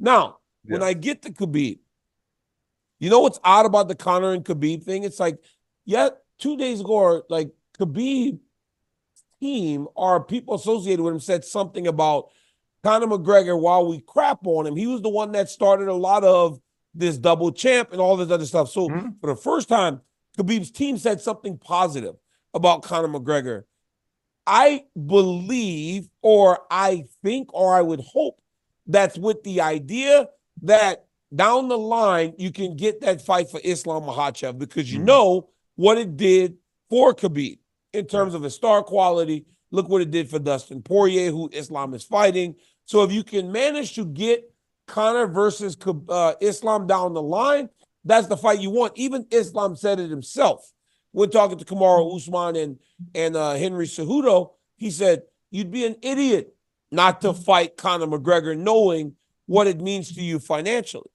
Now, when I get to Khabib, you know what's odd about the Conor and Khabib thing? It's like, yeah, 2 days ago, like Khabib team or people associated with him said something about Conor McGregor while we crap on him. He was the one that started a lot of this double champ and all this other stuff. So for the first time, Khabib's team said something positive about Conor McGregor. I believe, or I think, or I would hope that's with the idea that down the line, you can get that fight for Islam Makhachev because you know what it did for Khabib in terms of his star quality. Look what it did for Dustin Poirier, who Islam is fighting. So if you can manage to get Conor versus Islam down the line, that's the fight you want. Even Islam said it himself when talking to Kamaru Usman and Henry Cejudo. He said, you'd be an idiot not to fight Conor McGregor knowing what it means to you financially.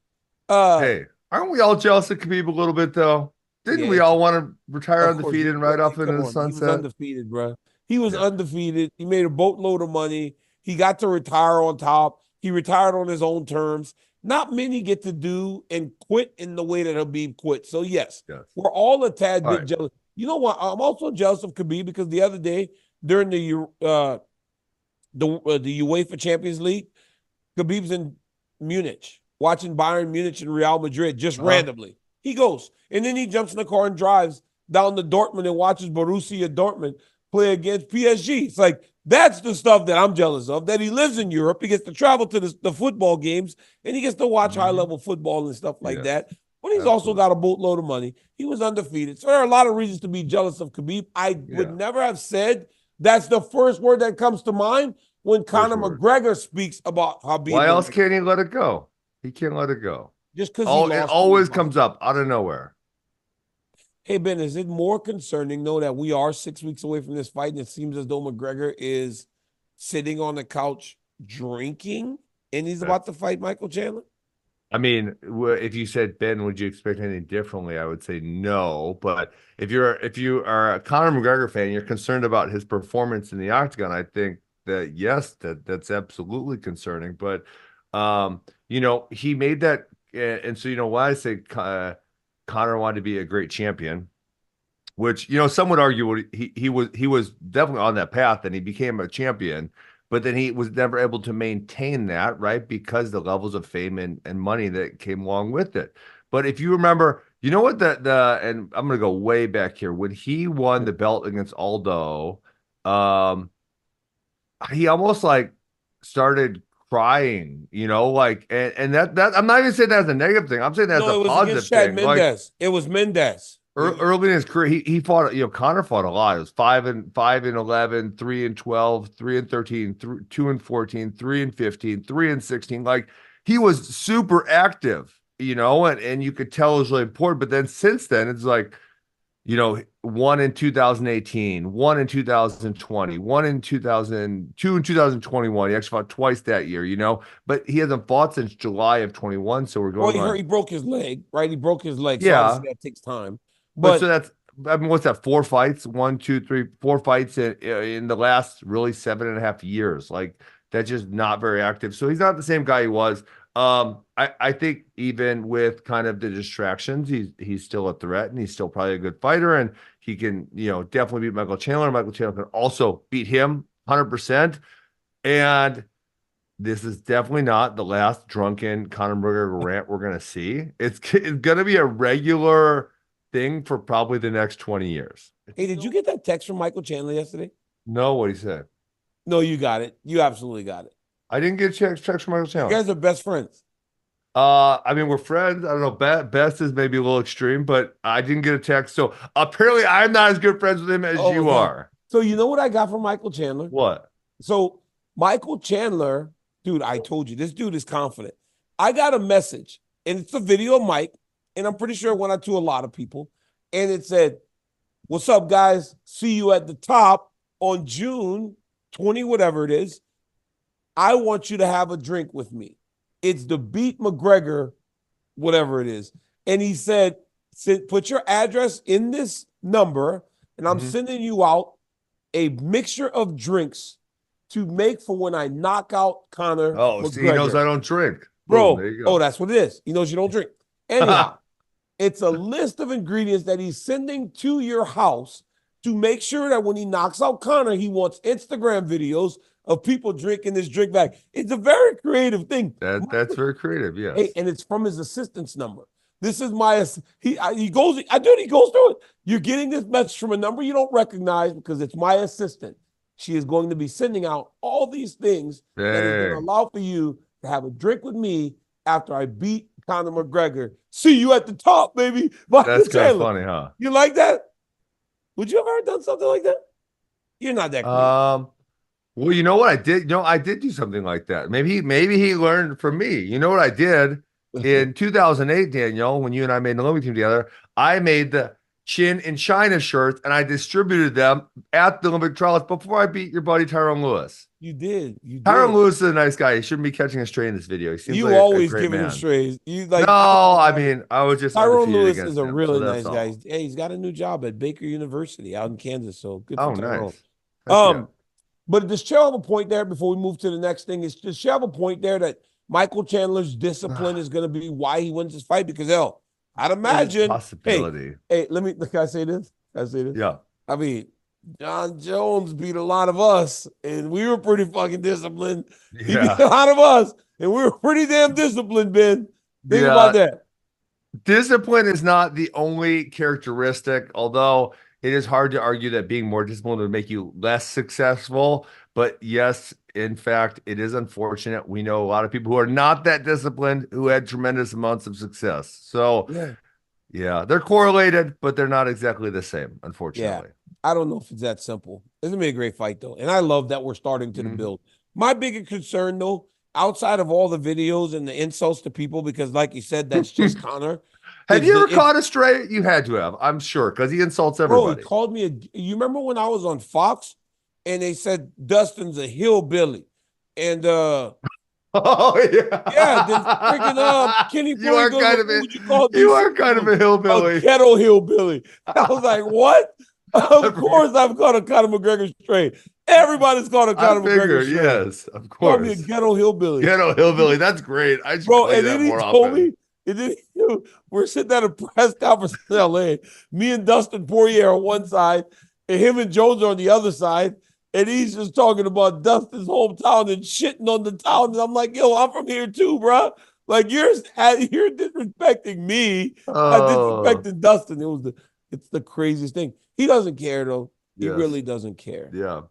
Hey, aren't we all jealous of Khabib a little bit, though? Didn't we all want to retire undefeated and ride off into the sunset? He was undefeated, bro. He was undefeated. He made a boatload of money. He got to retire on top. He retired on his own terms. Not many get to do and quit in the way that Khabib quit. So, yes, we're all a tad bit jealous. You know what? I'm also jealous of Khabib because the other day during the UEFA Champions League, Khabib's in Munich watching Bayern Munich and Real Madrid just randomly. He goes, and then he jumps in the car and drives down to Dortmund and watches Borussia Dortmund play against PSG. It's like, that's the stuff that I'm jealous of, that he lives in Europe. He gets to travel to the football games, and he gets to watch high-level football and stuff like that. But he's also got a boatload of money. He was undefeated. So there are a lot of reasons to be jealous of Khabib. I would never have said that's the first word that comes to mind when Conor McGregor speaks about Khabib. Why else can't he let it go? He can't let it go. Just because it always comes up out of nowhere. Hey, Ben, is it more concerning, though, that we are 6 weeks away from this fight and it seems as though McGregor is sitting on the couch drinking and he's about to fight Michael Chandler? I mean, if you said, Ben, would you expect anything differently? I would say no. But if you are a Conor McGregor fan, you're concerned about his performance in the octagon, I think that, yes, that's absolutely concerning. But, he made that. And so, why I say Conor wanted to be a great champion, which, some would argue he was definitely on that path and he became a champion, but then he was never able to maintain that, right? Because the levels of fame and money that came along with it. But if you remember, you know what, and I'm going to go way back here, when he won the belt against Aldo, he almost like started crying, and that I'm not even saying that's a negative thing. I'm saying that's a positive thing. Mendez. It was Mendez. Early in his career, he fought. Conor fought a lot. It was 5-11, 3-12, 3-13, 2-14, 3-15, 3-16. Like, he was super active, and you could tell it was really important. But then since then, it's like, one in 2018, one in 2020, one in 2002 in 2021. He actually fought twice that year, but he hasn't fought since July of 21. So we're going. Well, he broke his leg, right? He broke his leg. So obviously that takes time. But so that's, what's that? 4 fights, 1, 2, 3, 4 fights in the last really 7.5 years. Like, that's just not very active. So he's not the same guy he was. I think even with kind of the distractions, he's still a threat and he's still probably a good fighter, and he can, definitely beat Michael Chandler. Michael Chandler can also beat him 100%. And this is definitely not the last drunken Conor McGregor rant we're going to see. It's going to be a regular thing for probably the next 20 years. Hey, did you get that text from Michael Chandler yesterday? No, what he said? No, you got it. You absolutely got it. I didn't get a text from Michael Chandler. You guys are best friends. I mean, we're friends. I don't know. Best is maybe a little extreme, but I didn't get a text. So apparently I'm not as good friends with him as you are. So you know what I got from Michael Chandler? What? So Michael Chandler, dude, I told you, this dude is confident. I got a message, and it's a video of Mike, and I'm pretty sure it went out to a lot of people. And it said, "What's up, guys? See you at the top on June 20, whatever it is. I want you to have a drink with me. It's the Beat McGregor, whatever it is." And he said, "Put your address in this number, and I'm sending you out a mixture of drinks to make for when I knock out Conor McGregor." See, he knows I don't drink. Boom, there Bro, you oh, go. that's what it is. He knows you don't drink. Anyhow, it's a list of ingredients that he's sending to your house to make sure that when he knocks out Conor, he wants Instagram videos of people drinking this drink bag. It's a very creative thing. That's very creative, Hey, yes. and it's from his assistant's number. This is my he goes. I do. He goes through it. You're getting this message from a number you don't recognize because it's my assistant. She is going to be sending out all these things that is going to Hey, allow for you to have a drink with me after I beat Conor McGregor. See you at the top, baby. Michael that's kind of Chandler. funny, huh? You like that? Would you have ever done something like that? You're not that creative. Well, you know what I did? I did do something like that. Maybe he learned from me. You know what I did in 2008, Daniel, when you and I made an Olympic team together? I made the Chin in China shirts and I distributed them at the Olympic trials before I beat your buddy Tyrone Lewis. You did. You Tyrone did. Lewis is a nice guy. He shouldn't be catching a stray in this video. He seems You like a always great giving him man. strays. You No, like I mean, I was just Tyrone undefeated Lewis against is a him, really so that's nice guy. all. Hey, he's got a new job at Baker University out in Kansas. So good for Oh, Tyrone. nice. Heck yeah. But does Chael have a point there before we move to the next thing? Does Chael have a point there that Michael Chandler's discipline is going to be why he wins this fight? Because hell, I'd There's a imagine. possibility. Hey, can I say this? Can I say this? Yeah. I mean, John Jones beat a lot of us, and we were pretty fucking disciplined. He Yeah. beat a lot of us, and we were pretty damn disciplined, Ben. Think Yeah. about that. Discipline is not the only characteristic, although it is hard to argue that being more disciplined would make you less successful. But yes, in fact, it is unfortunate. We know a lot of people who are not that disciplined who had tremendous amounts of success. So, yeah, they're correlated, but they're not exactly the same, unfortunately. I don't know if it's that simple. It's gonna be a great fight though, and I love that we're starting to the build. My biggest concern though, outside of all the videos and the insults to people, because like you said, that's just Conor. Have you ever caught a stray? You had to have, I'm sure, because he insults everybody. Bro, he called me you remember when I was on Fox and they said Dustin's a hillbilly? And oh yeah. then freaking Kenny you are goes, kind of what would you call you are kind of a hillbilly. A ghetto hillbilly. I was like, what? Of course I've caught a Conor McGregor stray. Everybody's caught a Conor McGregor stray. Yes, of course. Called me a ghetto hillbilly. Ghetto hillbilly. That's great. I should Bro, play and that then he more told often. me, and then we're sitting at a press conference in LA. Me and Dustin Poirier on one side, and him and Jones are on the other side. And he's just talking about Dustin's hometown and shitting on the town. And I'm like, yo, I'm from here too, bro. Like you're disrespecting me. I'm disrespecting Dustin. It's the craziest thing. He doesn't care though. He really doesn't care. Yeah.